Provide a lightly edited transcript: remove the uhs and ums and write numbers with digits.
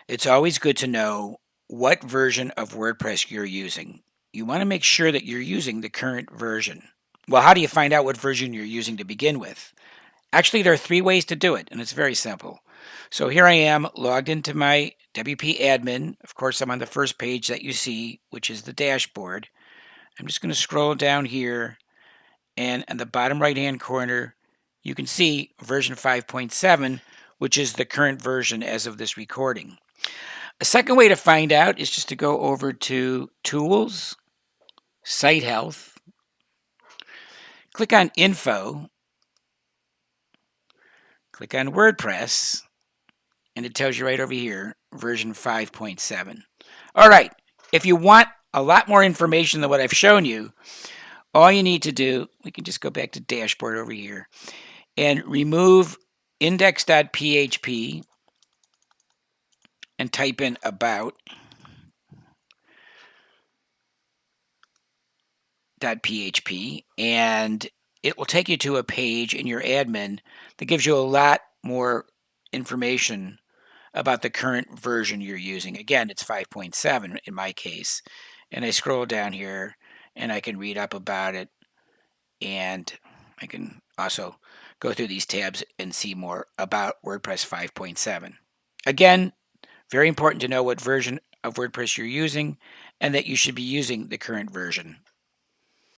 It's always good to know what version of WordPress you're using. You want to make sure that you're using the current version. Well, how do you find out what version you're using to begin with? Actually, there are 3 ways to do it, and it's very simple. So here I am logged into my WP admin. Of course, I'm on the first page that you see, which is the dashboard. I'm just going to scroll down here, and in the bottom right-hand corner, you can see version 5.7, which is the current version as of this recording. A second way to find out is just to go over to Tools, Site Health, click on Info, click on WordPress, and it tells you right over here, version 5.7. All right, if you want a lot more information than what I've shown you, all you need to do, we can just go back to dashboard over here, and remove index.php and type in about.php, and it will take you to a page in your admin that gives you a lot more information about the current version you're using. Again, it's 5.7 in my case. And I scroll down here and I can read up about it, and I can also go through these tabs and see more about WordPress 5.7. Again, very important to know what version of WordPress you're using and that you should be using the current version.